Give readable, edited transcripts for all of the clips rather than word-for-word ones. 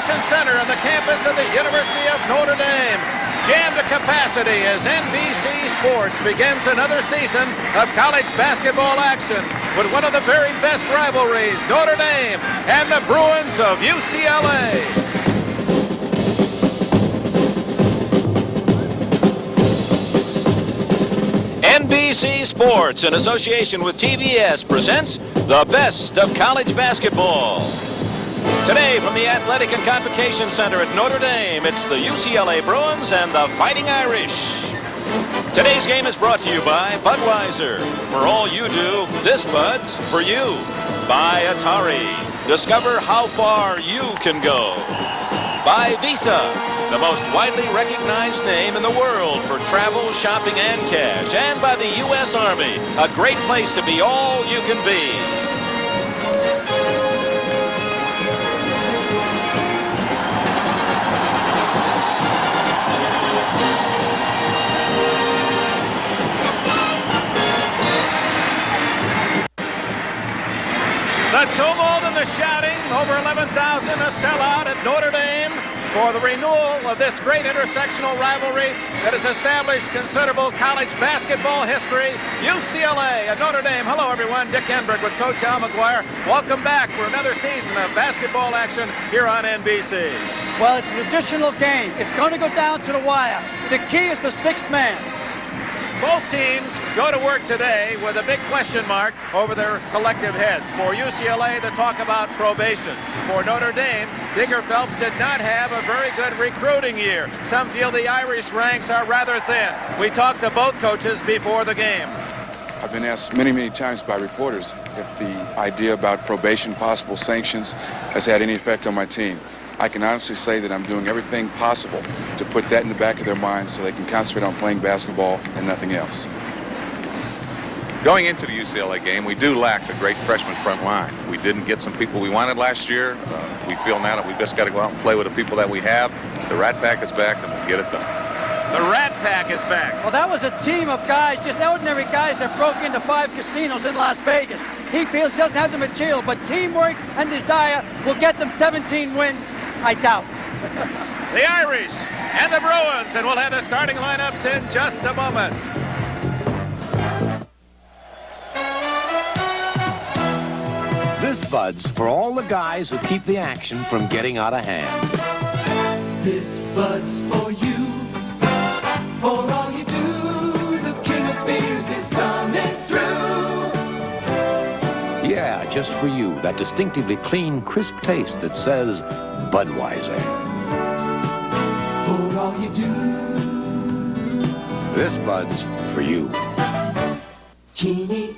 Convocation Center on the campus of the University of Notre Dame. Jammed to capacity as NBC Sports begins another season of college basketball action with one of the very best rivalries, Notre Dame and the Bruins of UCLA. NBC Sports, in association with TVS, presents the best of college basketball. Today from the Athletic Convocation Center at Notre Dame, it's the UCLA Bruins and the Fighting Irish. Today's game is brought to you by Budweiser. For all you do, this Bud's for you. By Atari. Discover how far you can go. By Visa, the most widely recognized name in the world for travel, shopping, and cash. And by the U.S. Army, a great place to be all you can be. The tumult and the shouting, over 11,000, a sellout at Notre Dame for the renewal of this great intersectional rivalry that has established considerable college basketball history. UCLA and Notre Dame. Hello, everyone. Dick Enberg with Coach Al McGuire. Welcome back for another season of basketball action here on NBC. Well, it's a traditional game. It's going to go down to the wire. The key is the sixth man. Both teams go to work today with a big question mark over their collective heads. For UCLA, the talk about probation. For Notre Dame, Digger Phelps did not have a very good recruiting year. Some feel the Irish ranks are rather thin. We talked to both coaches before the game. I've been asked many times by reporters if the idea about probation, possible sanctions, has had any effect on my team. I can honestly say that I'm doing everything possible to put that in the back of their minds so they can concentrate on playing basketball and nothing else. Going into the UCLA game, we do lack a great freshman front line. We didn't get some people we wanted last year. We feel now that we've just got to go out and play with the people that we have. The Rat Pack is back, and we'll get it done. The Rat Pack is back. Well, that was a team of guys, just ordinary guys that broke into 5 casinos in Las Vegas. He feels he doesn't have the material, but teamwork and desire will get them 17 wins. I doubt. The Irish and the Bruins, and we'll have the starting lineups in just a moment. This Bud's for all the guys who keep the action from getting out of hand. This Bud's for you, for all you do. The king of beers is coming through. Yeah, just for you. That distinctively clean, crisp taste that says Budweiser. For all you do. This Bud's for you. Genie,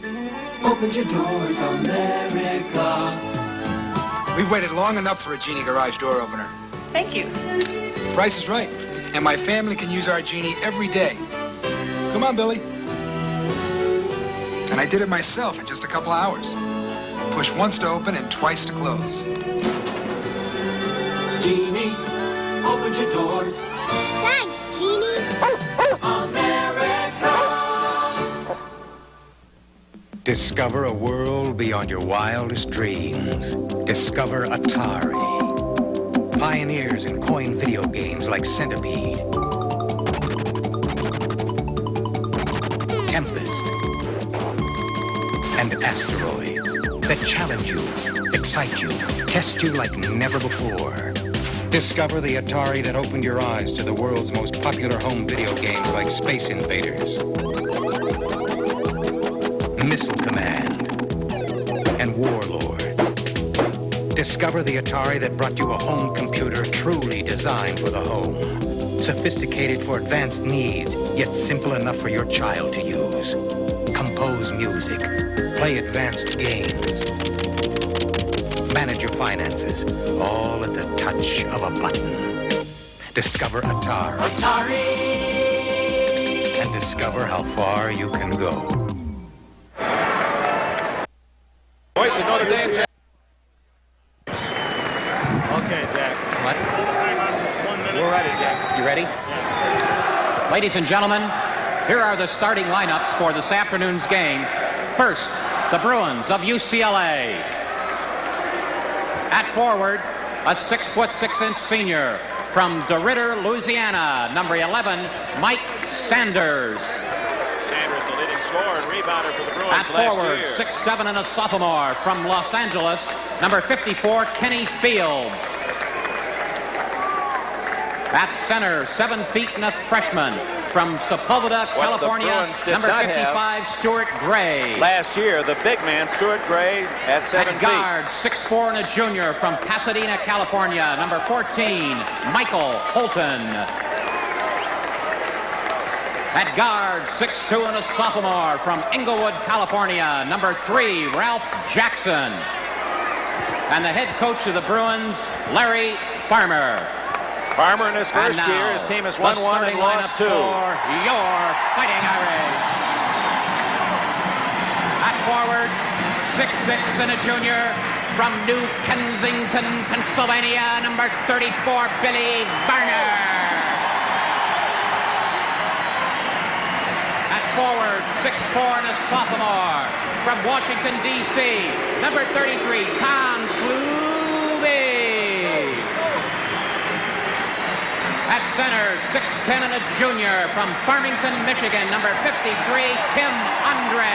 opens your doors, America. We've waited long enough for a Genie garage door opener. Thank you. The price is right, and my family can use our Genie every day. Come on, Billy. And I did it myself in just a couple hours. Push once to open and twice to close. Genie, open your doors. Thanks, Genie. America. Discover a world beyond your wildest dreams. Discover Atari. Pioneers in coin video games like Centipede, Tempest, and Asteroids that challenge you, excite you, test you like never before. Discover the Atari that opened your eyes to the world's most popular home video games like Space Invaders, Missile Command, and Warlord. Discover the Atari that brought you a home computer truly designed for the home. Sophisticated for advanced needs, yet simple enough for your child to use. Compose music, play advanced games, manage your finances, all at the touch of a button. Discover Atari. Atari. And discover how far you can go. Voice of Notre Dame. Okay, Jack. What? 1 minute. We're ready, Jack. You ready? Yeah. Ladies and gentlemen, here are the starting lineups for this afternoon's game. First, the Bruins of UCLA. At forward, a 6'6" senior from DeRidder, Louisiana, number 11, Mike Sanders. Sanders, the leading scorer and rebounder for the Bruins At last forward, year. 6'7" and a sophomore from Los Angeles, number 54, Kenny Fields. At center, 7 feet and a freshman from Sepulveda, California, number 55, Stuart Gray. Last year, the big man, Stuart Gray, at 7 At guard, 6'4" and a junior from Pasadena, California, number 14, Michael Holton. At guard, 6'2" and a sophomore from Inglewood, California, number 3, Ralph Jackson. And the head coach of the Bruins, Larry Farmer. Farmer in his first year, his team has won 1 and lost 2. For your Fighting Irish. At forward, 6'6" and a junior from New Kensington, Pennsylvania, number 34, Billy Barner. At forward, 6'4" and a sophomore from Washington, D.C., number 33, Tom Sluby. At center, 6'10" and a junior from Farmington, Michigan, number 53, Tim Andre.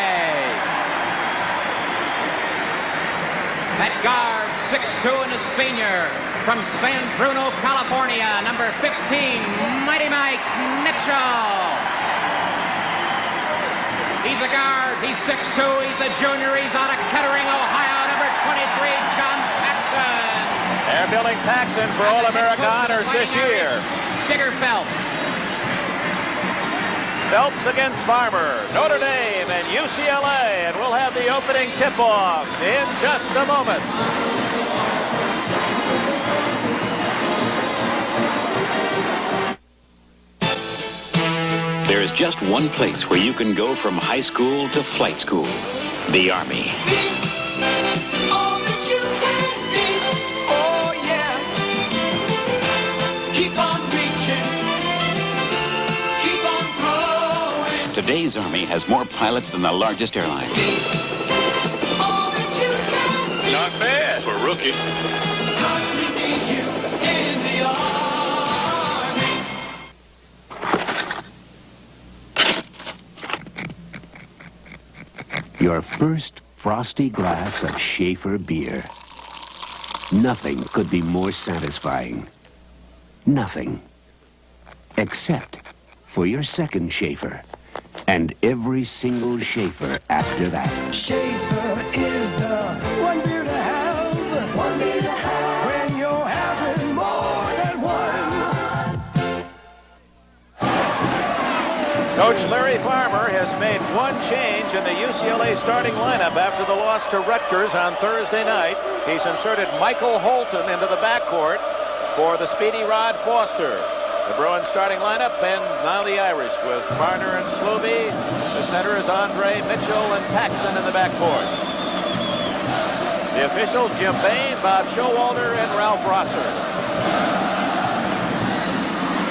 At guard, 6'2" and a senior from San Bruno, California, number 15, Mighty Mike Mitchell. He's a guard, he's 6'2", he's a junior, he's out of Kettering, Ohio, number 23, John Paxson. They're building Paxson for All-America honors this year. Digger Phelps. Phelps against Farmer, Notre Dame and UCLA, and we'll have the opening tip-off in just a moment. There is just one place where you can go from high school to flight school, the Army. Today's Army has more pilots than the largest airline. Not bad for a rookie. Your first frosty glass of Schaefer beer. Nothing could be more satisfying. Nothing. Except for your second Schaefer. And every single Schaefer after that. Schaefer is the one beer to have. One beer to have. When you're having more than one. Coach Larry Farmer has made one change in the UCLA starting lineup after the loss to Rutgers on Thursday night. He's inserted Michael Holton into the backcourt for the speedy Rod Foster. The Bruins starting lineup, and now the Irish with Barner and Sluby. The center is Andre, Mitchell, and Paxson in the backcourt. The officials, Jim Bain, Bob Showalter, and Ralph Rosser.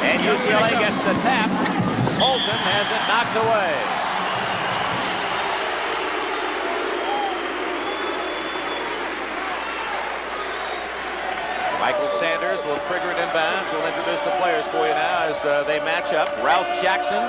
And UCLA gets the tap. Holton has it knocked away. Michael Sanders will trigger it in bounds. We'll introduce the players for you now as they match up. Ralph Jackson,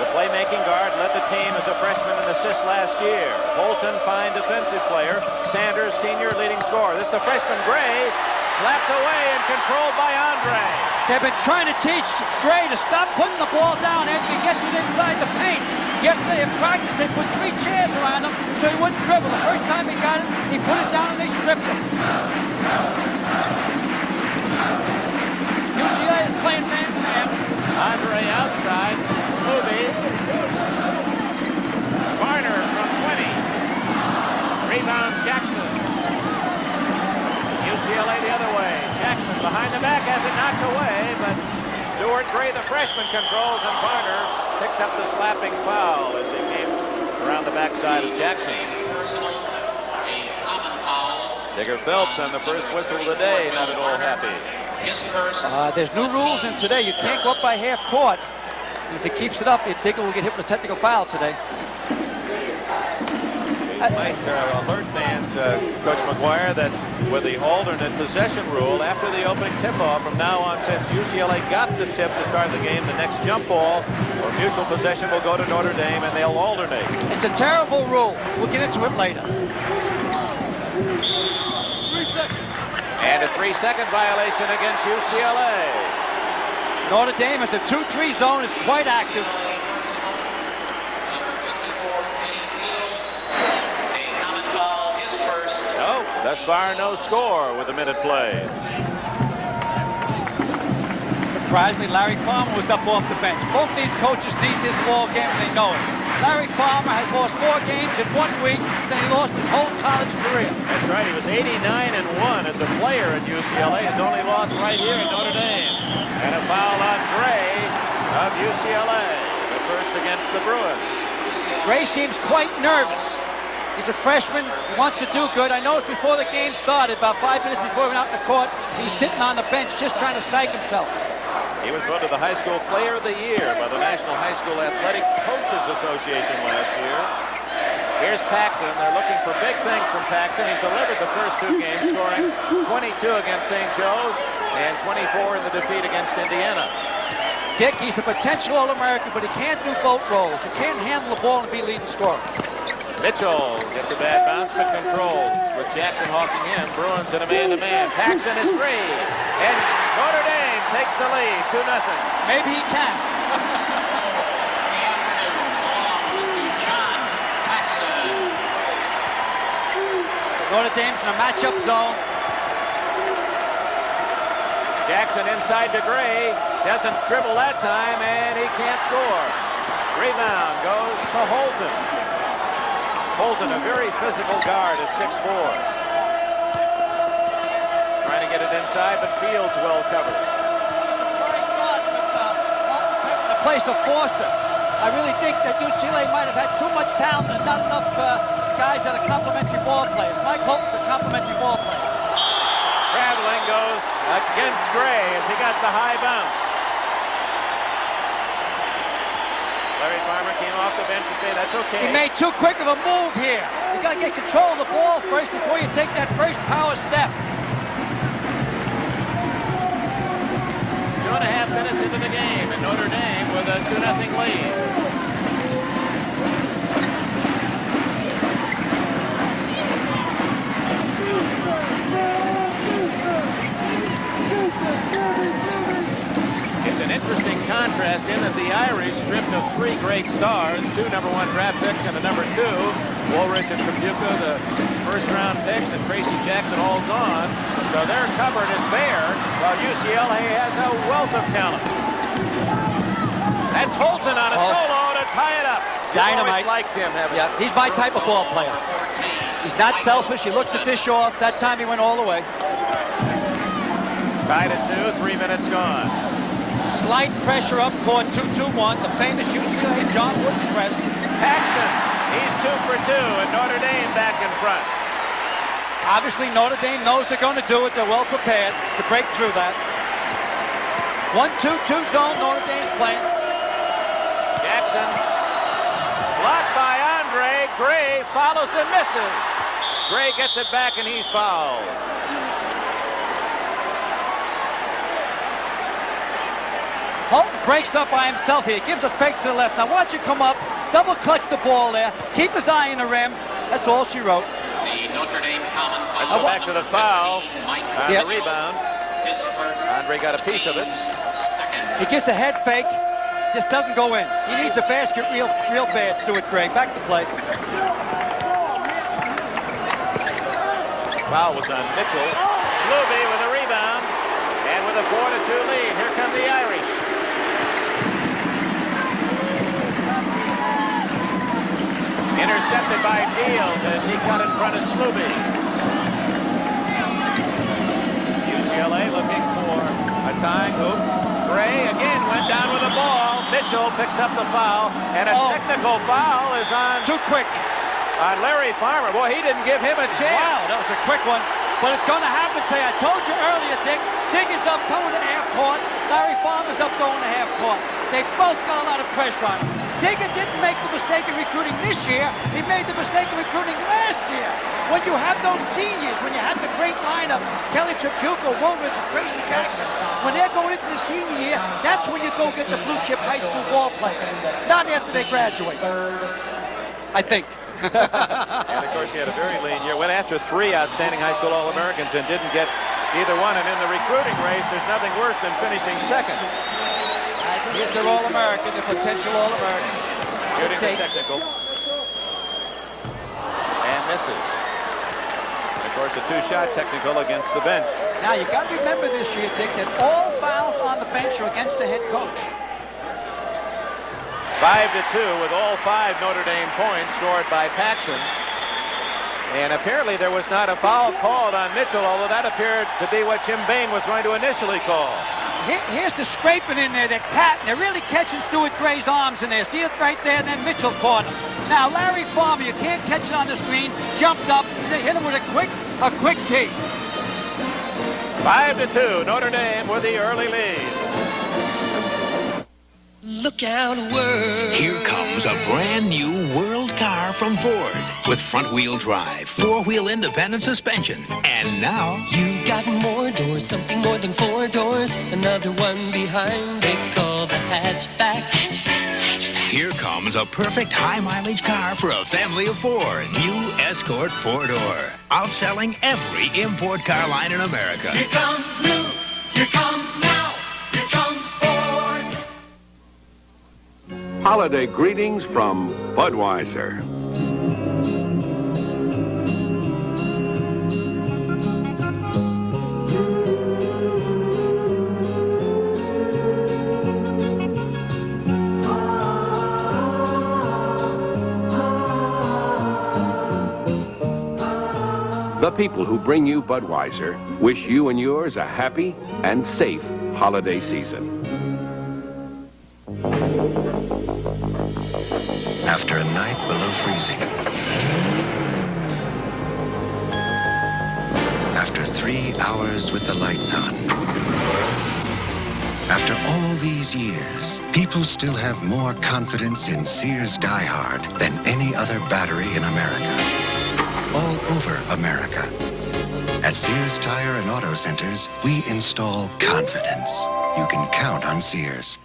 the playmaking guard, led the team as a freshman in assists last year. Holton, fine defensive player. Sanders, senior leading scorer. This is the freshman Gray, slapped away and controlled by Andre. They've been trying to teach Gray to stop putting the ball down after he gets it inside the paint. Yesterday in practice, they put 3 chairs around him so he wouldn't dribble. The first time he got it, he put it down and they stripped him. UCLA is playing man-to-man. Andre outside. Sluby. Barner from 20. Rebound Jackson. UCLA the other way. Jackson behind the back has it knocked away, but Stuart Gray, the freshman, controls, and Barner picks up the slapping foul as he came around the backside of Jackson. Digger Phelps on the first whistle of the day, not at all happy. There's new rules in today. You can't go up by half court. And if he keeps it up, Digger will get hit with a technical foul today. might alert fans, Coach McGuire, that with the alternate possession rule, after the opening tip-off, from now on, since UCLA got the tip to start the game, the next jump ball or mutual possession will go to Notre Dame, and they'll alternate. It's a terrible rule. We'll get into it later. 3 seconds. And a 3-second violation against UCLA. Notre Dame has a 2-3 zone, is quite active. No, thus far no score with a minute played. Surprisingly, Larry Farmer was up off the bench. Both these coaches need this ball game and they know it. Larry Farmer has lost more games in 1 week than he lost his whole college career. That's right, he was 89-1 as a player at UCLA. His only loss right here at Notre Dame. And a foul on Gray of UCLA, the first against the Bruins. Gray seems quite nervous. He's a freshman, he wants to do good. I noticed before the game started, about 5 minutes before he went out in the court, he was sitting on the bench just trying to psych himself. He was voted the High School Player of the Year by the National High School Athletic Coaches Association last year. Here's Paxson. They're looking for big things from Paxson. He's delivered the first 2 games, scoring 22 against St. Joe's and 24 in the defeat against Indiana. Dick, he's a potential All-American, but he can't do both roles. You can't handle the ball and be leading scorer. Mitchell gets a bad bounce, but controls with Jackson hawking in. Bruins in a man-to-man. Paxson is free, and Notre Dame takes the lead, 2-0. Maybe he can. Notre Dame's in a matchup zone. Jackson inside to Gray. Doesn't dribble that time, and he can't score. Rebound goes to Holton. Holton, a very physical guard at 6'4". Trying to get it inside, but Fields well covered. Surprise start with taking the place of Foster. I really think that UCLA might have had too much talent and not enough guys that are complimentary ball players. Mike Holton's a complimentary ball player. Traveling goes against Gray as he got the high bounce. Larry Farmer came off the bench to say that's okay. He made too quick of a move here. You got to get control of the ball first before you take that first power step. 2.5 minutes into the game, and Notre Dame with a 2-0 lead. It's an interesting contrast in that the Irish, stripped of 3 great stars, 2 #1 draft picks and a #2, Woolridge and Tribuca, the first-round picks, and Tracy Jackson all gone. So their cupboard is bare, while UCLA has a wealth of talent. That's Holton on a solo to tie it up. Dynamite. Liked him, yeah, he's my type of ball player. He's not selfish. He looks to dish off. That time he went all the way. Tied at 2, 3 minutes gone. Slight pressure up court, 2-2-1. The famous UCLA John Wooden press. Paxson, he's 2 for 2, and Notre Dame back in front. Obviously, Notre Dame knows they're going to do it. They're well prepared to break through that. 1-2-2 zone, Notre Dame's playing. Jackson, blocked by Andre. Gray follows and misses. Gray gets it back, and he's fouled. Holton breaks up by himself here. Gives a fake to the left. Now watch it come up. Double clutch the ball there. Keep his eye on the rim. That's all she wrote. The Notre Dame common. Let's go back to the foul. On the rebound. Andre got a piece of it. He gives a head fake. Just doesn't go in. He needs a basket real bad, Stuart Gray. Back to play. Foul was on Mitchell. Sluby with a rebound. And with a 4-2 lead, here come the Irish. Intercepted by Fields as he got in front of Sluby. UCLA looking for a tying hoop. Gray again went down with the ball. Mitchell picks up the foul, and a technical foul is on. Too quick. On Larry Farmer. Boy, he didn't give him a chance. Wow, that was a quick one. But it's going to happen today. I told you earlier, Dick. Dick is up going to half court. Larry Farmer's up going to half court. They both got a lot of pressure on him. Digger didn't make the mistake of recruiting this year. He made the mistake of recruiting last year. When you have those seniors, when you have the great lineup, Kelly Tripucco, Woolridge, and Tracy Jackson, when they're going into the senior year, that's when you go get the blue chip high school ball players, not after they graduate. I think. And, of course, he had a very lean year. Went after 3 outstanding high school All-Americans and didn't get either one. And in the recruiting race, there's nothing worse than finishing second. Here's their All-American, the potential All-American. Shooting the technical. And misses. And, of course, a 2-shot technical against the bench. Now, you got to remember this year, Dick, that all fouls on the bench are against the head coach. 5-2 with all 5 Notre Dame points scored by Paxson. And apparently there was not a foul called on Mitchell, although that appeared to be what Jim Bain was going to initially call. Here's the scraping in there. They're really catching Stuart Gray's arms in there. See it right there? Then Mitchell caught him. Now, Larry Farmer, you can't catch it on the screen. Jumped up. They hit him with a quick tee. 5-2, Notre Dame with the early lead. Look out, world. Here comes a brand new world car from Ford with front-wheel drive, 4-wheel independent suspension. And now You got more doors, something more than 4 doors. Another one behind, they call the hatchback. here comes a perfect high-mileage car for a family of 4. New Escort 4-door. Outselling every import car line in America. Here comes new, here comes now, here comes Ford. Holiday greetings from Budweiser. The people who bring you Budweiser wish you and yours a happy and safe holiday season. After a night below freezing. After 3 hours with the lights on. After all these years, people still have more confidence in Sears Die Hard than any other battery in America. All over America. At Sears Tire and Auto Centers, we install confidence. You can count on Sears.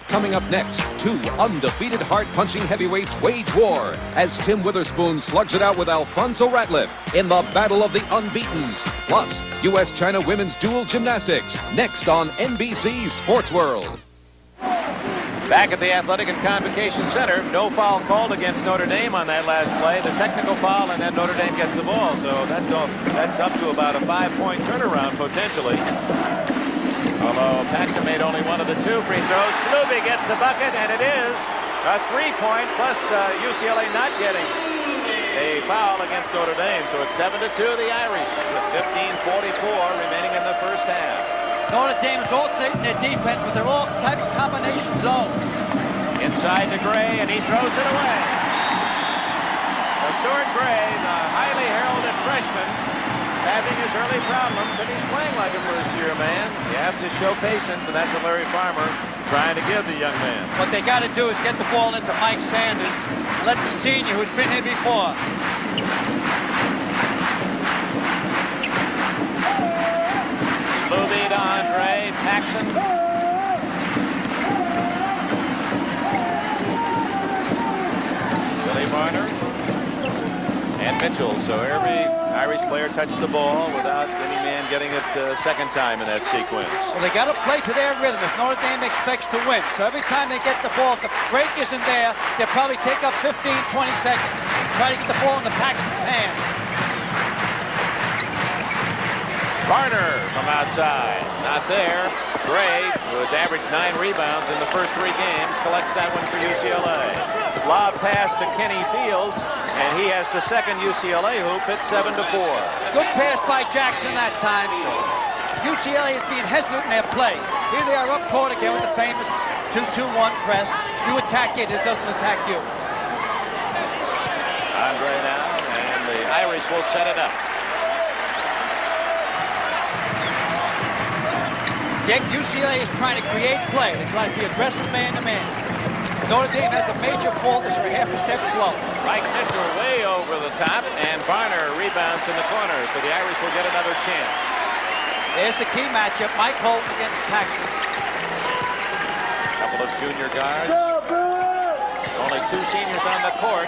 Coming up next, 2 undefeated heart-punching heavyweights wage war as Tim Witherspoon slugs it out with Alfonso Ratliff in the Battle of the Unbeatens. Plus, U.S.-China women's dual gymnastics, next on NBC Sports World. Back at the Athletic Convocation Center, no foul called against Notre Dame on that last play. The technical foul, and then Notre Dame gets the ball. So that's up to about a 5-point turnaround, potentially. Although Paxson made only one of the 2 free throws. Sluby gets the bucket, and it is a 3-point, plus UCLA not getting a foul against Notre Dame. So it's 7-2 the Irish, with 15:44 remaining in the first half. Notre Dame is alternating their defense, but they're all tight combination zones. Inside to Gray, and he throws it away. Stuart Gray, the highly heralded freshman, having his early problems, and he's playing like a first-year man. You have to show patience, and that's what Larry Farmer trying to give the young man. What they got to do is get the ball into Mike Sanders, let the senior who's been here before. Sluby to Andre, Paxson. Billy Varner and Mitchell. So every Irish player touched the ball without any man getting it second time in that sequence. Well, they got to play to their rhythm if Notre Dame expects to win. So every time they get the ball, if the break isn't there, they'll probably take up 15, 20 seconds. Try to get the ball into Paxton's hands. Varner from outside, not there. Gray, who has averaged 9 rebounds in the first 3 games, collects that one for UCLA. Lob pass to Kenny Fields, and he has the second UCLA hoop. It's 7-4. Good pass by Jackson that time. UCLA is being hesitant in their play. Here they are up court again with the famous 2-2-1 press. You attack it doesn't attack you. Andre now, and the Irish will set it up. Dick, UCLA is trying to create play. They're trying to be aggressive man-to-man. Notre Dame has a major fault is they're half a step slow. Mike Mitchell way over the top, and Varner rebounds in the corner, so the Irish will get another chance. There's the key matchup, Mike Holt against Paxson. Couple of junior guards. Only 2 seniors on the court.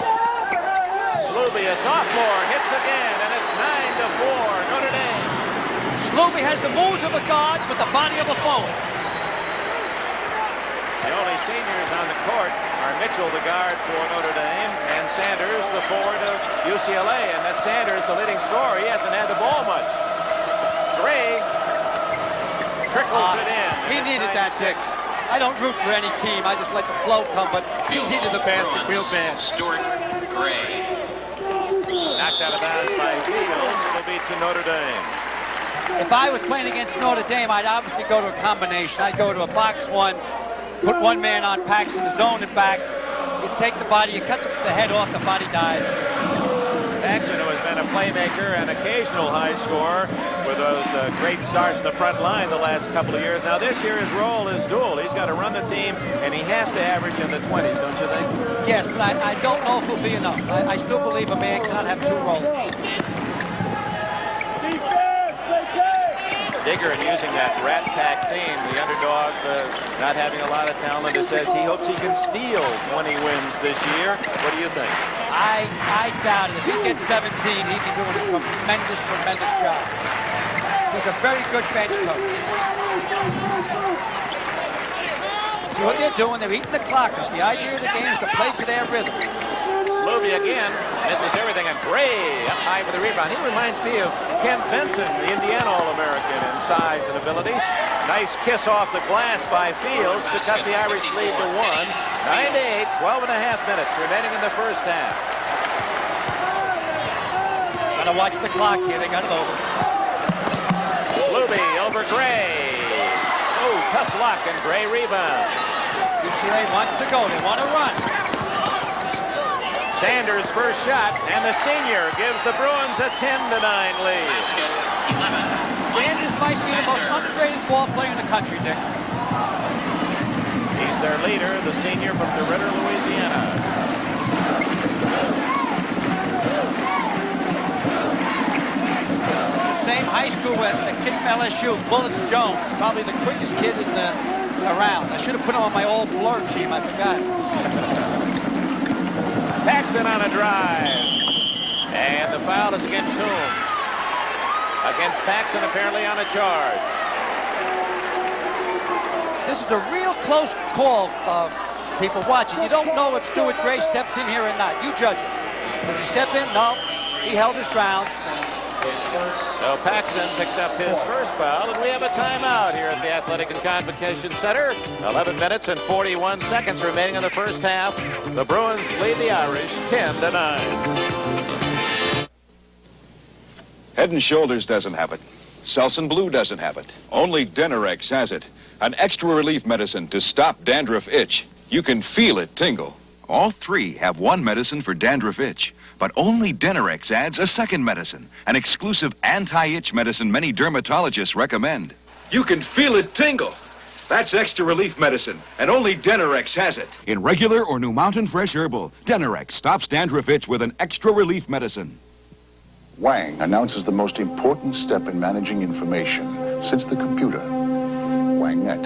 Sluby, a sophomore, hits again, and it's 9-4, Notre Dame. Sluby has the moves of a guard with the body of a forward. The only seniors on the court are Mitchell, the guard for Notre Dame, and Sanders, the forward of UCLA. And that's Sanders, the leading scorer. He hasn't had the ball much. Gray trickles it in. He needed that, Dick. I don't root for any team. I just let the flow come, but he needed the basket real bad. Stuart Gray. Knocked out of bounds by Fields. It'll be to Notre Dame. If I was playing against Notre Dame, I'd obviously go to a combination. I'd go to a box one, put one man on Paxson, zone it back. You take the body, you cut the head off, the body dies. Paxson, who has been a playmaker and occasional high scorer with those great stars in the front line the last couple of years. Now this year his role is dual. He's got to run the team, and he has to average in the 20s, don't you think? Yes, but I don't know if it'll be enough. I still believe a man cannot have 2 roles. Digger, and using that rat pack theme, the underdog not having a lot of talent, it says he hopes he can steal 20 wins this year. What do you think? I doubt it. If he gets 17, he'd be doing a tremendous job. He's a very good bench coach. See what they're doing? They're eating the clock up. The idea of the game is to play to their rhythm. Sluby again misses everything, and Gray up high with the rebound. He reminds me of Ken Benson, the Indiana All-American in size and ability. Nice kiss off the glass by Fields to cut the Irish lead to 1. 9-8, 12 and a half minutes remaining in the first half. Gotta watch the clock here. They got it over. Sluby over Gray. Oh, tough block, and Gray rebounds. UCLA wants to go. They want to run. Sanders' first shot, and the senior gives the Bruins a 10-9 lead. Sanders might be the most underrated ball player in the country, Dick. He's their leader, the senior from DeRidder, Louisiana. It's the same high school with the kid from LSU, Bullets Jones, probably the quickest kid around. I should have put him on my old blur team. I forgot. Paxson on a drive. And the foul is against whom? Against Paxson, apparently on a charge. This is a real close call, people watching. You don't know if Stuart Gray steps in here or not. You judge it. Does he step in? No. He held his ground. So Paxson picks up his first foul, and we have a timeout here at the Athletic Convocation Center. 11 minutes and 41 seconds remaining in the first half. The Bruins lead the Irish 10-9. Head & Shoulders doesn't have it. Selsun Blue doesn't have it. Only Denerex has it. An extra relief medicine to stop dandruff itch. You can feel it tingle. All 3 have one medicine for dandruff itch, but only Denerex adds a second medicine, an exclusive anti-itch medicine many dermatologists recommend. You can feel it tingle. That's extra relief medicine, and only Denerex has it. In regular or New Mountain Fresh Herbal, Denerex stops dandruff itch with an extra relief medicine. Wang announces the most important step in managing information since the computer, WangNet.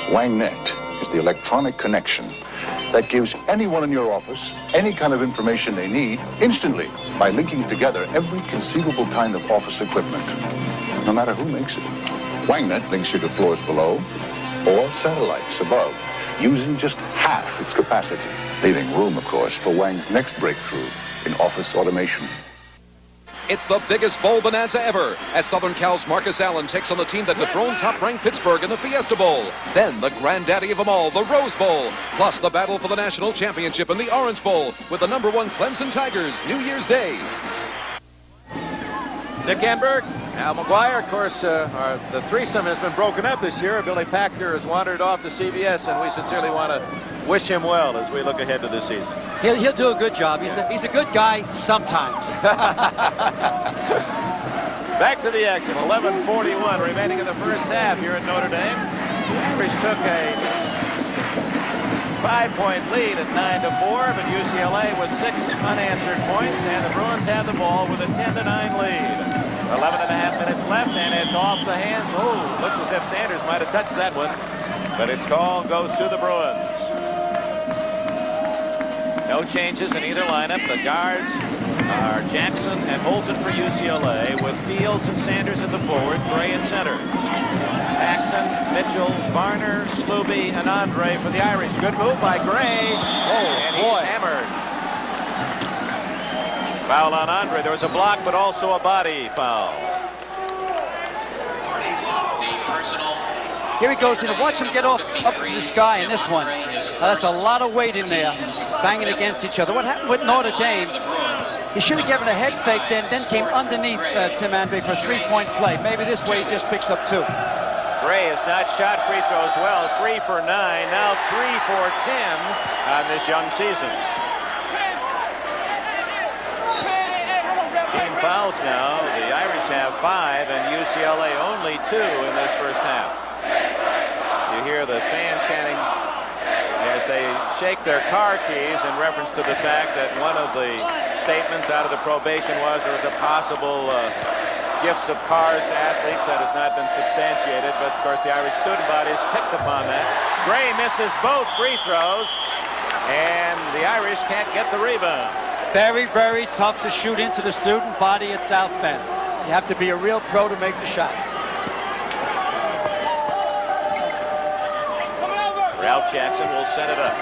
WangNet is the electronic connection that gives anyone in your office any kind of information they need instantly by linking together every conceivable kind of office equipment, no matter who makes it. WangNet links you to floors below or satellites above, using just half its capacity, leaving room, of course, for Wang's next breakthrough in office automation. It's the biggest bowl bonanza ever as Southern Cal's Marcus Allen takes on the team that dethroned top-ranked Pittsburgh in the Fiesta Bowl. Then the granddaddy of them all, the Rose Bowl, plus the battle for the national championship in the Orange Bowl with the #1 Clemson Tigers New Year's Day. Nick Enberg, Al McGuire, of course, the threesome has been broken up this year. Billy Packner has wandered off to CBS, and we sincerely want to wish him well as we look ahead to this season. He'll do a good job. He's a good guy sometimes. Back to the action. 11:41 remaining in the first half here at Notre Dame. The Irish took a 5-point lead at 9-4, but UCLA with 6 unanswered points, and the Bruins have the ball with a 10-9 lead. 11.5 minutes left, and it's off the hands. Oh, looked as if Sanders might have touched that one, but its call goes to the Bruins. No changes in either lineup. The guards are Jackson and Holton for UCLA, with Fields and Sanders at the forward, Gray in center. Paxson, Mitchell, Varner, Sluby, and Andre for the Irish. Good move by Gray. Oh, and he's hammered. Foul on Andre. There was a block, but also a body foul. Here he goes. Watch him get up to the sky in this one. That's a lot of weight in there, banging against each other. What happened with Notre Dame? He should have given a head fake, then came underneath Tim Andre for a 3-point play. Maybe this way he just picks up 2. Gray has not shot free throws well. 3 for 9, now 3 for 10 on this young season. Team fouls now. The Irish have 5 and UCLA only 2 in this first half. You hear the fans chanting as they shake their car keys in reference to the fact that one of the statements out of the probation was there was a possible gifts of cars to athletes. That has not been substantiated, but of course the Irish student bodies picked upon that. Gray misses both free throws, and the Irish can't get the rebound. Very, very tough to shoot into the student body at South Bend. You have to be a real pro to make the shot. Ralph Jackson will set it up.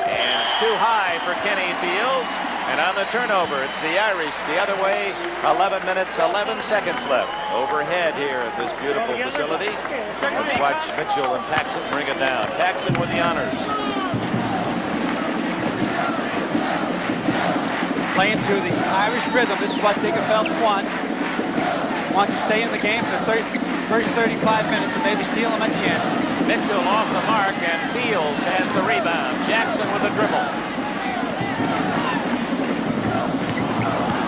And too high for Kenny Fields. And on the turnover, it's the Irish the other way. 11 minutes, 11 seconds left. Overhead here at this beautiful facility. Let's watch Mitchell and Paxson bring it down. Paxson with the honors. Playing to the Irish rhythm. This is what Digger Phelps wants. Wants to stay in the game for the first 35 minutes and maybe steal them at the end. Mitchell off the mark, and Fields has the rebound. Jackson with the dribble.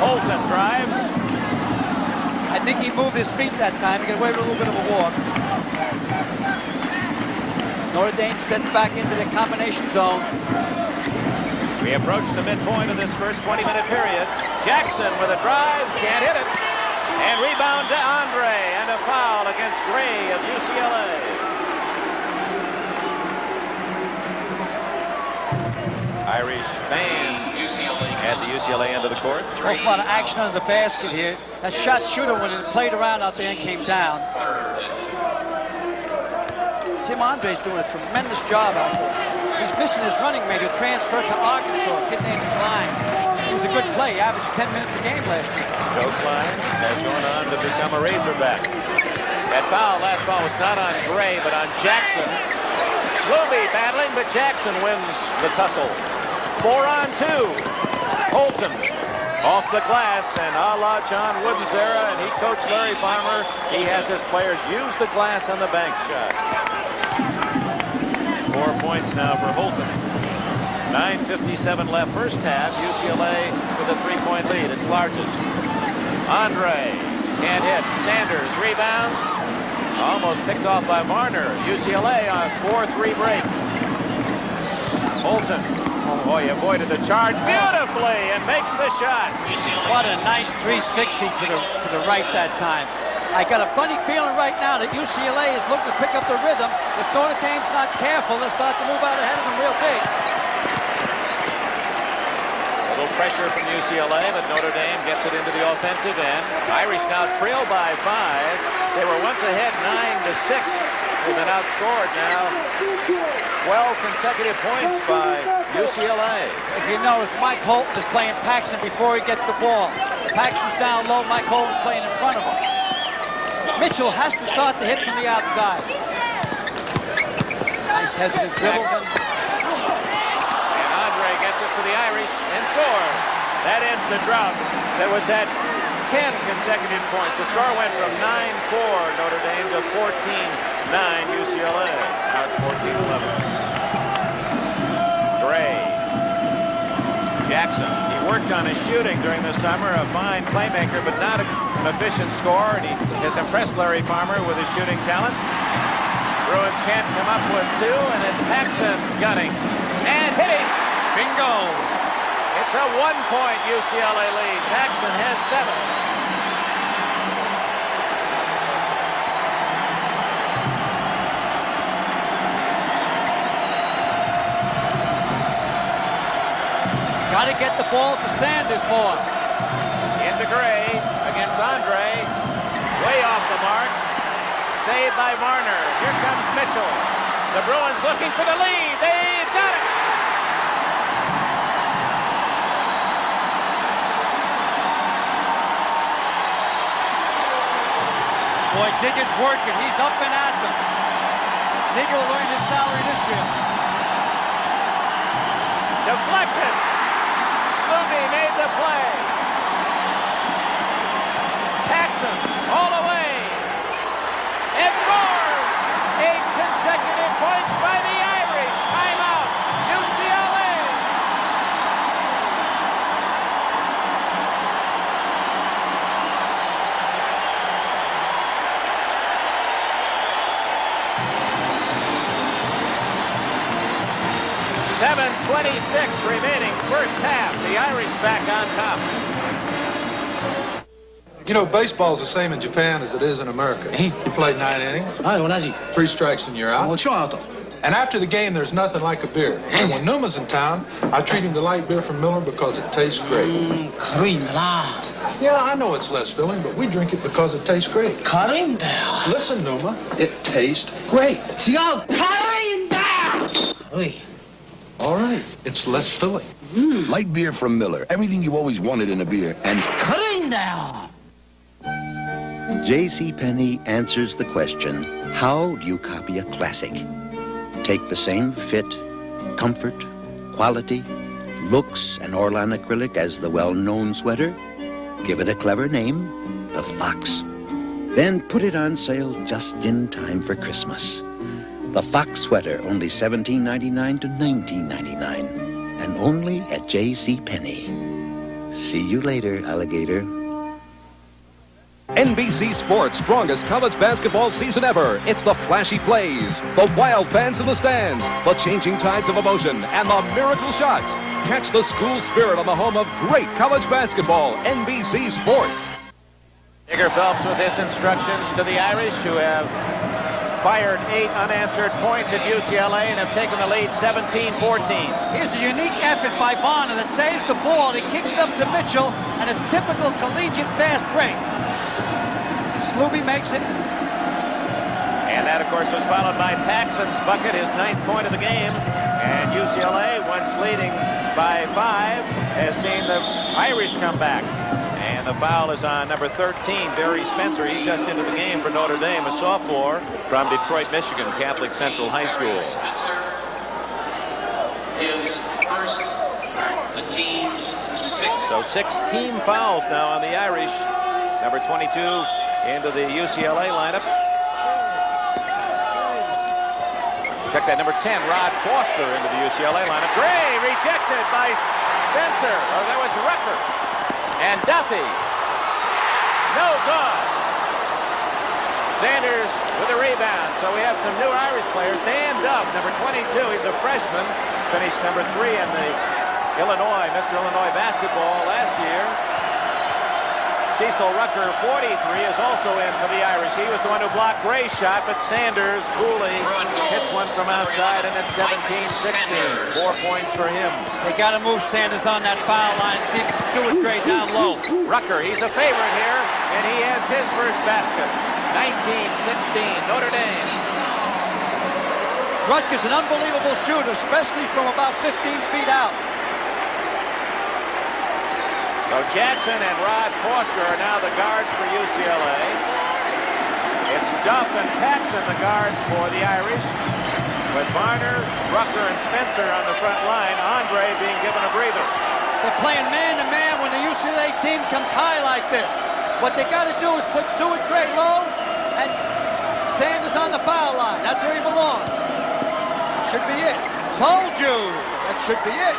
Holton drives. I think he moved his feet that time. He got away with a little bit of a walk. Notre Dame sets back into the combination zone. We approach the midpoint of this first 20-minute period. Jackson with a drive, can't hit it. And rebound to Andre, and a foul against Gray of UCLA. Irish fans at the UCLA end of the court. Awful lot of action under the basket here. That shot shooter when it played around out there and came down. Tim Andre's doing a tremendous job out there. He's missing his running mate who transferred to Arkansas, a kid named Klein. It was a good play. He averaged 10 minutes a game last year. Joe Klein has gone on to become a Razorback. That foul, last foul, was not on Gray, but on Jackson. Sluby battling, but Jackson wins the tussle. 4-on-2. Holton off the glass, and a la John Wooden's era, and he coached Larry Farmer. He has his players use the glass on the bank shot. 4 points now for Holton. 9:57 left first half. UCLA with a 3-point lead. It's largest. Andre can't hit. Sanders rebounds. Almost picked off by Varner. UCLA on a 4-3 break. Holton. Oh, he avoided the charge beautifully and makes the shot. What a nice 360 to the right that time. I got a funny feeling right now that UCLA is looking to pick up the rhythm. If Notre Dame's not careful, they'll start to move out ahead of them real big. A little pressure from UCLA, but Notre Dame gets it into the offensive end. Irish now trail by 5. They were once ahead 9-6. They've been outscored now 12 consecutive points by UCLA. If you notice, Mike Holton is playing Paxson before he gets the ball. Paxson's down low, Mike Holton's playing in front of him. Mitchell has to start to hit from the outside. Nice hesitant dribble. And Andre gets it for the Irish and scores. That ends the drought that was at 10 consecutive points. The score went from 9-4 Notre Dame to 14-9 UCLA. Now it's 14-11. Gray. Jackson. He worked on his shooting during the summer. A fine playmaker, but not an efficient scorer. And he has impressed Larry Farmer with his shooting talent. Bruins can't come up with two, and it's Paxson gunning and hitting. Bingo! It's a 1-point UCLA lead. Paxson has 7. Got to get the ball to Sanders more. Into Gray against Andre. Way off the mark. Saved by Varner. Here comes Mitchell. The Bruins looking for the lead. They've got it. Boy, Digger's working. He's up and at them. Digger will earn his salary this year. Deflected. Sluby made the play. Paxson all the way. It scores! 8 consecutive points by the Irish. Timeout. UCLA. .7:26 remaining first half. The Irish back on top. You know, baseball's the same in Japan as it is in America. You play 9 innings. 3 strikes and you're out. And after the game, there's nothing like a beer. And when Numa's in town, I treat him to light beer from Miller because it tastes great. Yeah, I know it's less filling, but we drink it because it tastes great. Listen, Numa, it tastes great. All right, it's less filling. Light beer from Miller. Everything you always wanted in a beer. And JCPenney answers the question, how do you copy a classic? Take the same fit, comfort, quality, looks, and Orlan acrylic as the well-known sweater, give it a clever name, the Fox. Then put it on sale just in time for Christmas. The Fox sweater, only $17.99 to $19.99, and only at JCPenney. See you later, alligator. NBC Sports' strongest college basketball season ever. It's the flashy plays, the wild fans in the stands, the changing tides of emotion, and the miracle shots. Catch the school spirit on the home of great college basketball, NBC Sports. Digger Phelps with his instructions to the Irish, who have fired 8 unanswered points at UCLA and have taken the lead 17-14. Here's a unique effort by Varner that saves the ball. He kicks it up to Mitchell, and a typical collegiate fast break. Sluby makes it. And that, of course, was followed by Paxson's bucket, his 9th point of the game. And UCLA, once leading by 5, has seen the Irish come back. And the foul is on number 13, Barry Spencer. He's just into the game for Notre Dame, a sophomore from Detroit, Michigan, Catholic Central High School. His first, the team's 6th. So 6 team fouls now on the Irish. Number 22 into the UCLA lineup. Check that, number 10, Rod Foster into the UCLA lineup. Gray rejected by Spencer. Oh, that was Rucker. And Duffy. No good. Sanders with a rebound. So we have some new Irish players. Dan Duff, number 22. He's a freshman. Finished number 3 in the Illinois, Mr. Illinois basketball last year. Cecil Rucker, 43, is also in for the Irish. He was the one who blocked Gray's shot, but Sanders coolly hits one from outside, and it's 17-16. 4 points for him. They got to move Sanders on that foul line. See if he can do it great down low. Rucker, he's a favorite here, and he has his first basket. 19-16, Notre Dame. Rutgers an unbelievable shooter, especially from about 15 feet out. So Jackson and Rod Foster are now the guards for UCLA. It's Duff and Paxson the guards for the Irish, with Varner, Rucker, and Spencer on the front line. Andre being given a breather. They're playing man-to-man when the UCLA team comes high like this. What they got to do is put Stuart Gray low and Sanders on the foul line. That's where he belongs. Should be it. Told you. That should be it.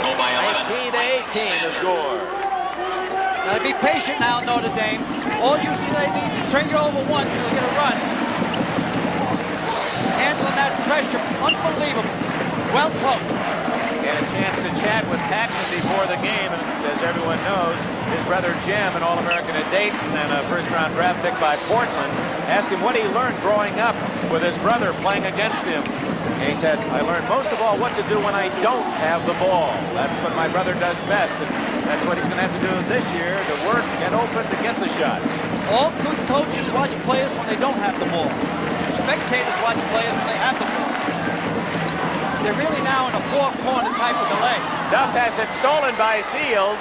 19-18 the score. Gotta be patient now, Notre Dame. All UCLA needs is turn you over once and they'll get a run. that pressure. Unbelievable. Well coached. Had a chance to chat with Paxson before the game, and as everyone knows, his brother Jim, an All-American at Dayton and a first-round draft pick by Portland, asked him what he learned growing up with his brother playing against him. And he said, I learned most of all what to do when I don't have the ball. That's what my brother does best, and that's what he's going to have to do this year, to work, get open, to get the shots. All good coaches watch players when they don't have the ball. Spectators watch players when they have the ball. They're really now in a four-corner type of delay. Duff has it stolen by Fields.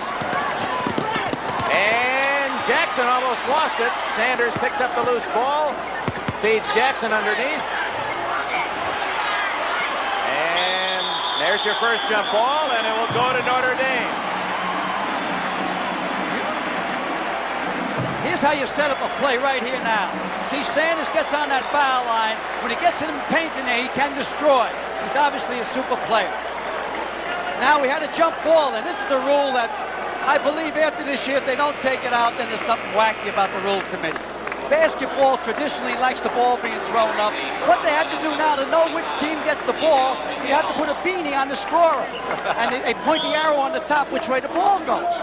And Jackson almost lost it. Sanders picks up the loose ball. Feeds Jackson underneath. And there's your first jump ball, and it will go to Notre Dame. Here's how you set up a play right here now. See, Sanders gets on that foul line. When he gets in paint in there, he can destroy. He's obviously a super player. Now we had a jump ball, and this is the rule that I believe after this year, if they don't take it out, then there's something wacky about the rule committee. Basketball traditionally likes the ball being thrown up. What they have to do now to know which team gets the ball, you have to put a beanie on the scorer. And they point the arrow on the top which way the ball goes.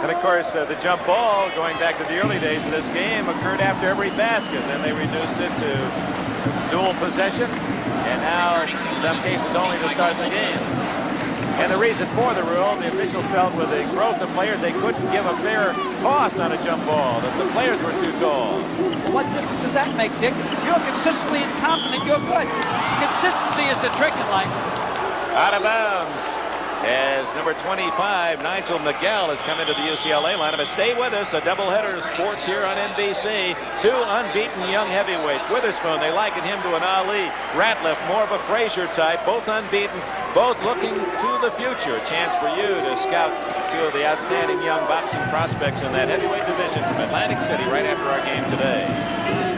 And of course, the jump ball, going back to the early days of this game, occurred after every basket. Then they reduced it to dual possession. And now, in some cases, only to start the game. And the reason for the rule, the officials felt with the growth of players, they couldn't give a fair toss on a jump ball, that the players were too tall. What difference does that make, Dick? If you're consistently incompetent, you're good. Consistency is the trick in life. Out of bounds. As number 25, Nigel Miguel, has come into the UCLA lineup. But stay with us, a doubleheader of sports here on NBC. Two unbeaten young heavyweights. Witherspoon, they liken him to an Ali. Ratliff, more of a Frazier type, both unbeaten, both looking to the future. A chance for you to scout two of the outstanding young boxing prospects in that heavyweight division from Atlantic City right after our game today.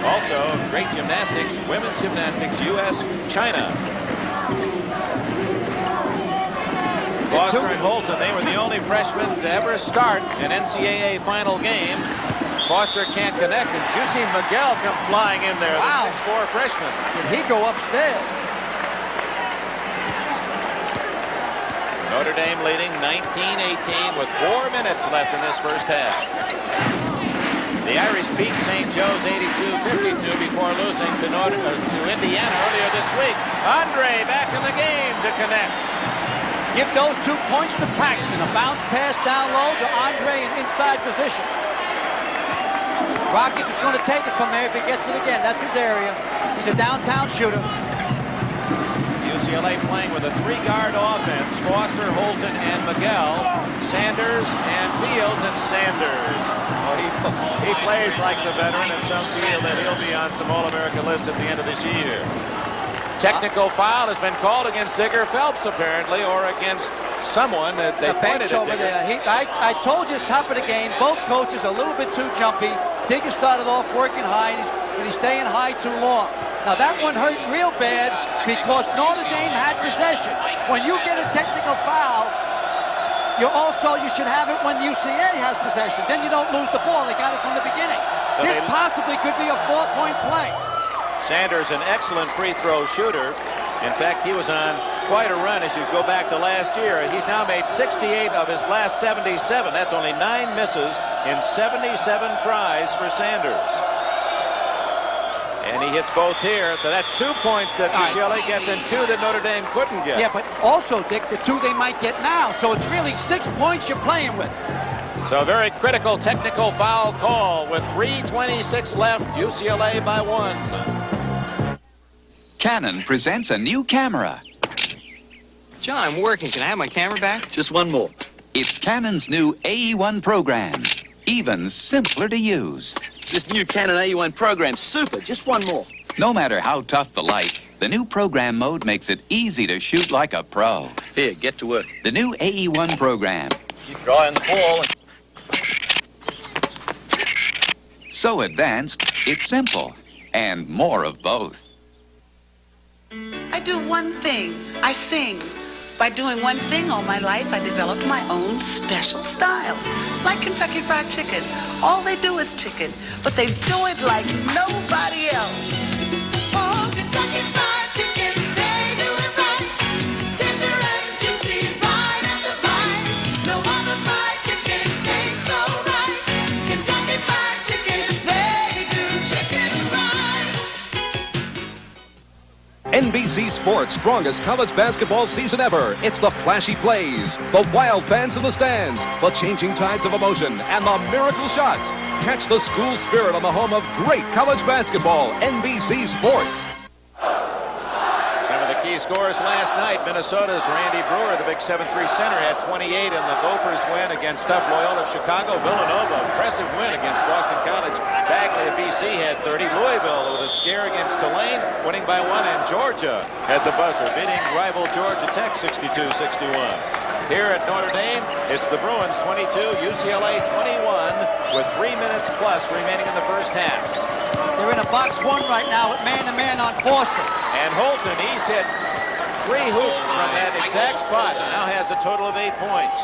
Also, great gymnastics, women's gymnastics, U.S., China. Foster and Holton, they were the only freshmen to ever start an NCAA final game. Foster can't connect, and you see Miguel come flying in there, wow. The 6'4" freshman. Did he go upstairs? Notre Dame leading 19-18 with 4 minutes left in this first half. The Irish beat St. Joe's 82-52 before losing to Indiana earlier this week. Andre back in the game to connect. Give those 2 points to Paxson. A bounce pass down low to Andre in inside position. Rockets is going to take it from there if he gets it again. That's his area. He's a downtown shooter. UCLA playing with a 3-guard offense. Foster, Holton, and Miguel. Sanders and Fields and Sanders. Oh, he plays like the veteran, and some feel that he'll be on some All-American lists at the end of this year. Technical foul has been called against Digger Phelps, apparently, or against someone that they pointed at over Digger. there. I told you at the top of the game, both coaches a little bit too jumpy. Digger started off working high, and he's staying high too long. Now, that one hurt real bad because Notre Dame had possession. When you get a technical foul, you should have it when UCLA has possession. Then you don't lose the ball. They got it from the beginning. So this possibly could be a 4-point play. Sanders, an excellent free throw shooter. In fact, he was on quite a run as you go back to last year. He's now made 68 of his last 77. That's only 9 misses in 77 tries for Sanders. And he hits both here. So that's 2 points that UCLA gets and 2 that Notre Dame couldn't get. Yeah, but also, Dick, the 2 they might get now. So it's really 6 points you're playing with. So a very critical technical foul call with 3:26 left. UCLA by 1. Canon presents a new camera. John, I'm working. Can I have my camera back? Just one more. It's Canon's new AE1 program. Even simpler to use. This new Canon AE1 program's super. Just one more. No matter how tough the light, the new program mode makes it easy to shoot like a pro. Here, get to work. The new AE1 program. Keep drawing the ball. So advanced, it's simple. And more of both. I do one thing. I sing. By doing one thing all my life, I developed my own special style. Like Kentucky Fried Chicken. All they do is chicken, but they do it like nobody else. Oh, Kentucky Fried NBC Sports' strongest college basketball season ever. It's the flashy plays, the wild fans in the stands, the changing tides of emotion, and the miracle shots. Catch the school spirit on the home of great college basketball, NBC Sports. Some of the key scores last night. Minnesota's Randy Brewer, the big 7'3" center, had 28 in the Gophers win against tough Loyola of Chicago. Villanova, impressive win against Boston College. Bagley of BC had 30. Louisville with a scare against Tulane, winning by 1. And Georgia at the buzzer, beating rival Georgia Tech 62-61. Here at Notre Dame, it's the Bruins 22, UCLA 21, with 3 minutes plus remaining in the first half. They're in a box one right now with man-to-man on Foster. And Holton, he's hit 3 hoops from that exact spot. Now has a total of 8 points.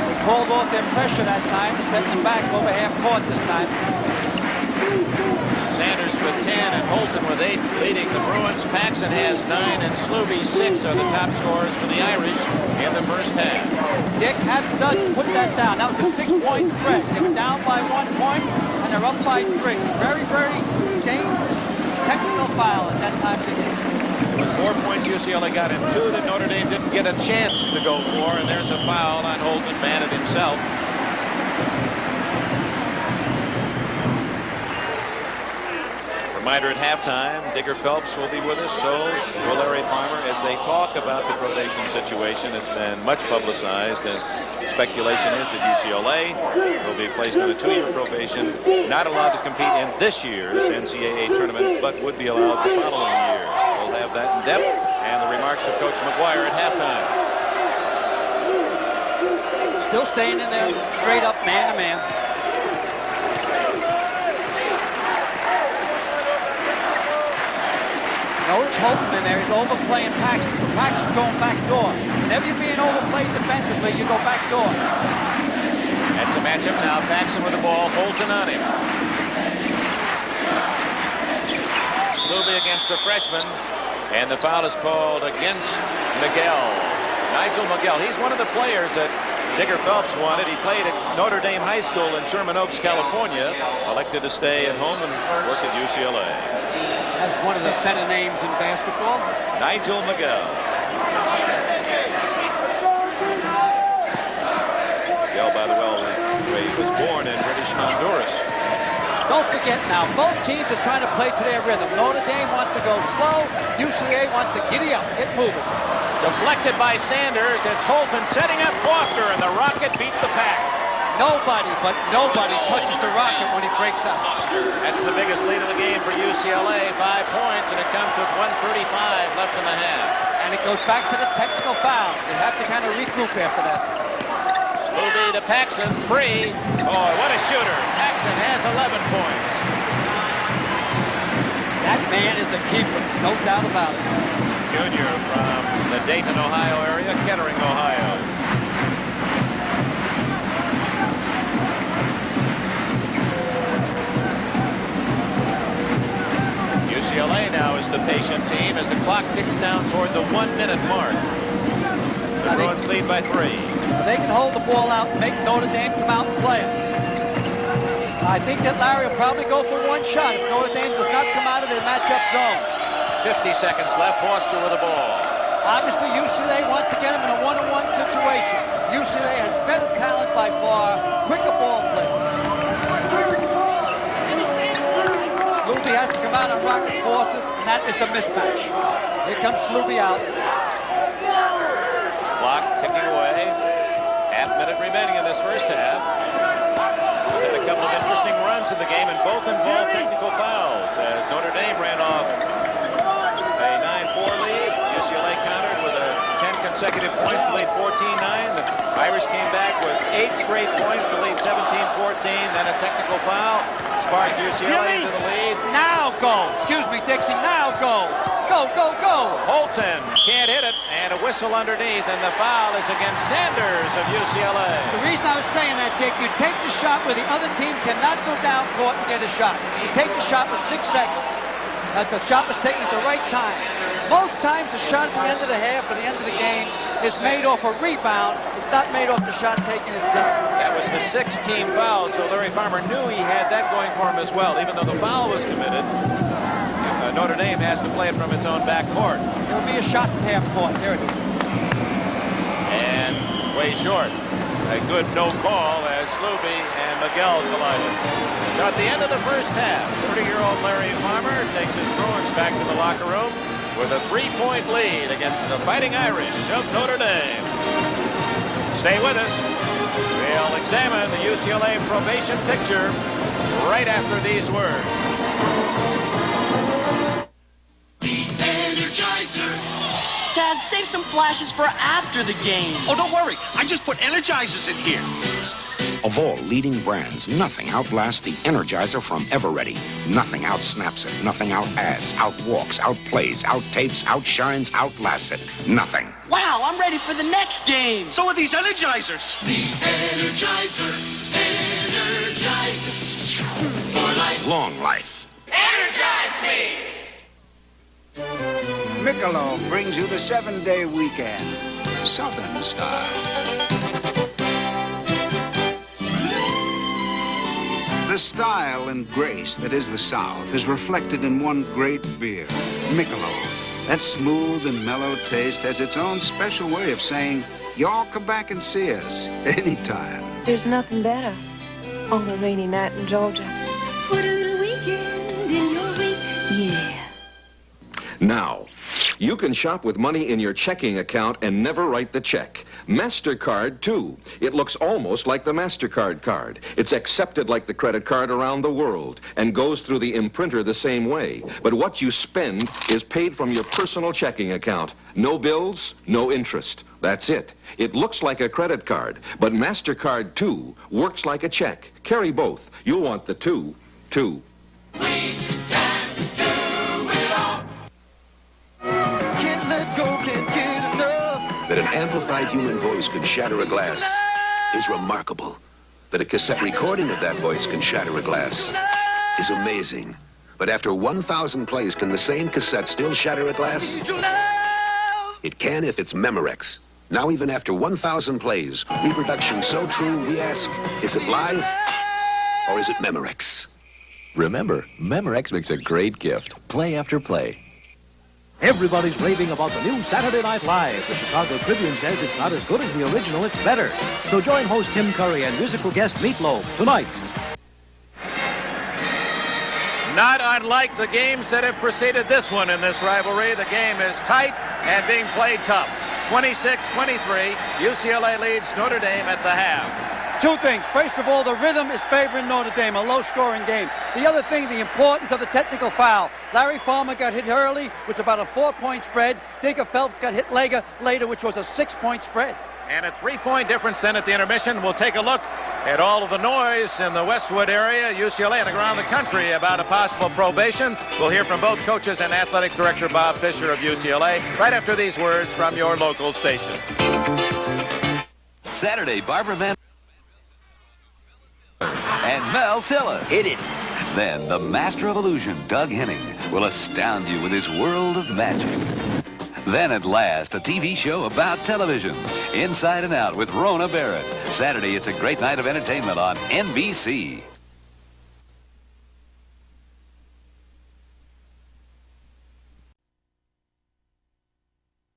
They called off their pressure that time, stepping them back over half court this time. Sanders with 10 and Holton with 8, leading the Bruins. Paxson has 9 and Sluby 6 are the top scorers for the Irish in the first half. Dick, have Studs put that down. That was a 6-point spread. They were down by 1 point and they're up by 3. Very, very dangerous technical foul at that time of the game. It was 4 points UCLA got in 2 that Notre Dame didn't get a chance to go for, and there's a foul on Holton, mad at himself. Reminder at halftime, Digger Phelps will be with us, so will Larry Farmer, as they talk about the probation situation. It's been much publicized, and speculation is that UCLA will be placed on a 2-year probation, not allowed to compete in this year's NCAA tournament, but would be allowed the following year. We'll have that in depth, and the remarks of Coach McGuire at halftime. Still staying in there, straight up man-to-man. Notice Holton in there, he's overplaying Paxson, so Paxson's going back door. Whenever you're being overplayed defensively, you go back door. That's the matchup now. Paxson with the ball, Holton on him. Sluby against the freshman, and the foul is called against Miguel. Nigel Miguel, he's one of the players that Digger Phelps wanted. He played at Notre Dame High School in Sherman Oaks, California. Elected to stay at home and work at UCLA. Has one of the better names in basketball. Nigel Miguel. Miguel, by the way, he was born in British Honduras. Don't forget now, both teams are trying to play to their rhythm. Notre Dame wants to go slow. UCLA wants to giddy up, get moving. Deflected by Sanders. It's Holton setting up Foster, and the Rocket beat the pack. Nobody touches the Rocket when he breaks out. That's the biggest lead of the game for UCLA, 5 points, and it comes with 1:35 left in the half. And it goes back to the technical foul. They have to kind of regroup after that. Sluby to Paxson, free. Oh, what a shooter. Paxson has 11 points. That man is the keeper, no doubt about it. Junior from the Dayton, Ohio area, Kettering, Ohio. UCLA now is the patient team as the clock ticks down toward the 1-minute mark. The Bruins lead by 3. They can hold the ball out and make Notre Dame come out and play it. I think that Larry will probably go for 1 shot if Notre Dame does not come out of the matchup zone. 50 seconds left. Foster with the ball. Obviously, UCLA wants to get him in a 1-on-1 situation. UCLA has better talent by far, quicker ball players. Sluby has to come out on Rocket Foster, and that is a mismatch. Here comes Sluby out. Clock ticking away. Half-minute remaining in this first half. We've had a couple of interesting runs in the game, and both involved technical fouls as Notre Dame ran off a 9-4 lead. UCLA countered with a 10 consecutive points to lead 14-9. The Irish came back with 8 straight points to lead 17-14. Then a technical foul sparked UCLA into the lead. Now go. Excuse me, Dixie. Now go. Go, go, go. Holton can't hit it, and a whistle underneath, and the foul is against Sanders of UCLA. The reason I was saying that, Dick, you take the shot where the other team cannot go down court and get a shot. You take the shot with 6 seconds. The shot was taken at the right time. Most times the shot at the end of the half or the end of the game is made off a rebound. It's not made off the shot taken itself. That was the 6th team foul, so Larry Farmer knew he had that going for him as well. Even though the foul was committed, Notre Dame has to play it from its own back court. It'll be a shot from half court. There it is. And way short. A good no call as Sluby and Miguel collided. So at the end of the first half, 30-year-old Larry Farmer takes his Bruins back to the locker room with a 3-point lead against the Fighting Irish of Notre Dame. Stay with us. We'll examine the UCLA probation picture right after these words. Dad, save some flashes for after the game. Oh, don't worry. I just put Energizers in here. Of all leading brands, nothing outlasts the Energizer from Everready. Nothing outsnaps it. Nothing outadds, outwalks, outplays, outtapes, outshines, outlasts it. Nothing. Wow, I'm ready for the next game. So are these Energizers. The Energizer. Energizes. For life. Long life. Energize me. Michelob brings you the 7-day weekend. Southern style. The style and grace that is the South is reflected in one great beer, Michelob. That smooth and mellow taste has its own special way of saying, y'all come back and see us anytime. There's nothing better on a rainy night in Georgia. Put a little weekend in your week. Yeah. Now, you can shop with money in your checking account and never write the check. MasterCard, too. It looks almost like the MasterCard card. It's accepted like the credit card around the world and goes through the imprinter the same way. But what you spend is paid from your personal checking account. No bills, no interest. That's it. It looks like a credit card, but MasterCard, too, works like a check. Carry both. You'll want the two, too. That an amplified human voice could shatter a glass is remarkable. That a cassette recording of that voice can shatter a glass is amazing. But after 1,000 plays, can the same cassette still shatter a glass? It can if it's Memorex. Now even after 1,000 plays, reproduction so true, we ask, is it live or is it Memorex? Remember, Memorex makes a great gift. Play after play. Everybody's raving about the new Saturday Night Live. The Chicago Tribune says it's not as good as the original, it's better. So join host Tim Curry and musical guest Meatloaf tonight. Not unlike the games that have preceded this one in this rivalry, the game is tight and being played tough. 26-23, UCLA leads Notre Dame at the half. Two things. First of all, the rhythm is favoring Notre Dame, a low-scoring game. The other thing, the importance of the technical foul. Larry Farmer got hit early, which was about a 4-point spread. Digger Phelps got hit later, which was a 6-point spread. And a 3-point difference then at the intermission. We'll take a look at all of the noise in the Westwood area, UCLA, and around the country about a possible probation. We'll hear from both coaches and athletic director Bob Fisher of UCLA right after these words from your local station. Saturday, Barbara Van and Mel Tiller. Hit it. Then the master of illusion, Doug Henning, will astound you with his world of magic. Then at last, a TV show about television, Inside and Out with Rona Barrett. Saturday, it's a great night of entertainment on NBC.